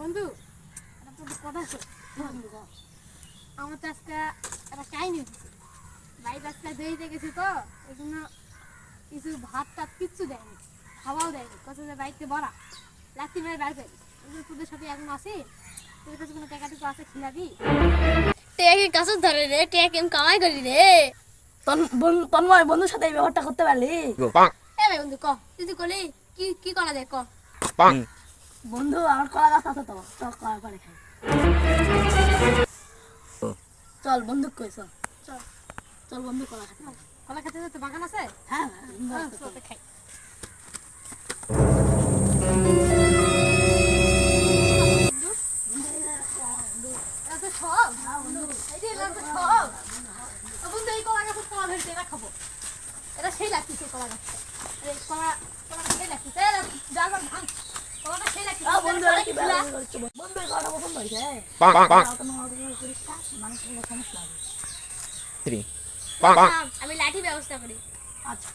বন্ধু একটা তো কথা আছে। আমার তো আজকে একটা কাহিনী হচ্ছে। বাড়িতে আজকে দেরিতে গেছি তো এই জন্য কিছু ভাত টাত কিচ্ছু দেয়নি, খাওয়াও দেয়নি। কত যে বাড়িতে বড়া লাত্তি মেরে বের করে দিই। তোদের সাথে এখন আসি, তোদের কাছে কোনো টাকা টুকু আছে খিলাবি? টেকে কাছে ধরে রে, টেকে আমি কামাই করি রে। তন্ময় বন্ধুর সাথে এই ব্যবহারটা করতে পারলি? এ ভাই বন্ধু ক, তুই করলি কি কি করা যায় ক। বন্ধু আমার কলা গাছ আছে তো কলা করে খাই। চল বন্ধু কই চল চল চল বন্ধু কলা খাই। কলা খেতে যেতে বাগান আছে? হ্যাঁ চল তো খাই। এটা তো সব বন্ধু, এই যে এটা তো সব বন্ধু। এই কলা গাছের কলা ধরছে, এটা খাবো। এটা সেই লাগতেছে কলা গাছটা, এই কলাটা সেই লাগতেছে। ড্রাগন ভাঙ কলাটা সেই লাগতেছে। বন্ধু কলা কি খিলা। ব্যবহার করছিস? বন্ধু এই কলাটা পছন্দ হয়েছে? সমস্যা মানুষের সমস্যা হবে। আমি লাঠি ব্যবস্থা করি। আচ্ছা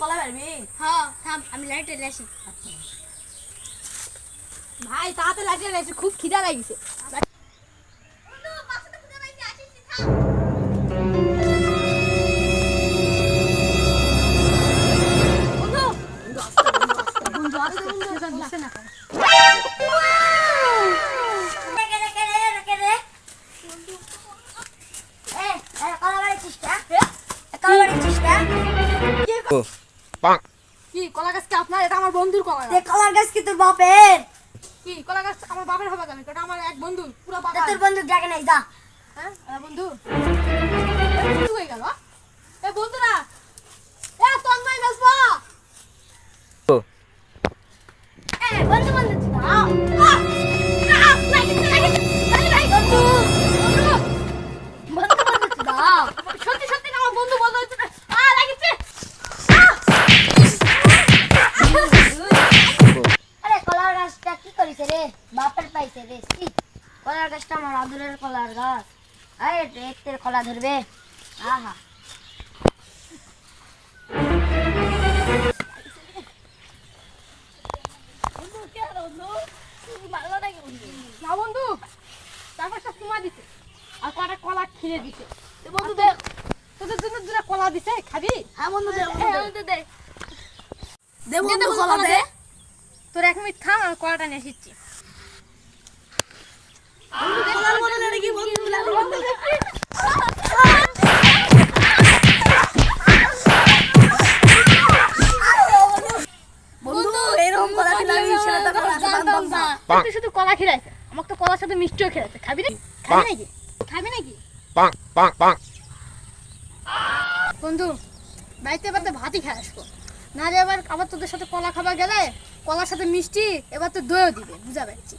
কলা পারবি? হ্যাঁ থাম, আমি লাঠি টেনে আসি। ভাই তাড়াতাড়ি লাগিয়ে গেছে, খুব খিদা লাগিছে। বন্ধু আসতে বসে না কেন? কি কলা গাছ কি আপনার? এটা আমার বন্ধুর কলা গাছ। কলা গাছ কি তোর বাপের? কি কলা গাছ আমার বাবার হবে কেন? এটা আমার এক বন্ধু, পুরো বাবা। তোর বন্ধু জায়গা নাই যা। হ্যাঁ বন্ধু, বন্ধু হয়ে গেল। এ বন্ধুরা, এ তন্ময় মেসবা বন্ধু বন্ধু সত্যি সত্যি না, আমার বন্ধু বন্ধু হচ্ছে না। লাগিছে। আরে কলার গাছটা কি করিছে রে? বাপের পাইছে রে। কলার গাছটা আমার আদরের কলার গাছ। আরে একটের কলা ধরবে। আহা না বন্ধু, তারপর সব তোমার দিছে আর কটা কলা খিলে দিছে। বন্ধু দে তোদের জন্য দুটা কলা দিছে, খাবি? হ্যাঁ বন্ধু দে বন্ধু দে। দে বন্ধু কলা দে। তোর 1 মিনিট থাম, আমি কলাটা নিয়ে এসেছি। কলার মনে নেই কি বন্ধু বন্ধু বন্ধু এরকম কলা খিলাবি সেটা তো কলা জানতাম না। তুই শুধু কলা খিলাইছে, আমাকে তো কলার সাথে মিষ্টিও খিলাইছে। খাবি নাকি? খাবি নাকি? খাবি নাকি? বন্ধু বাড়িতে এবার তো ভাতই খাই আসবো, না রে আবার তোদের সাথে কলা খাবার গেলে কলার সাথে মিষ্টি, এবার তো দইও দিবে, বুঝা পারছি।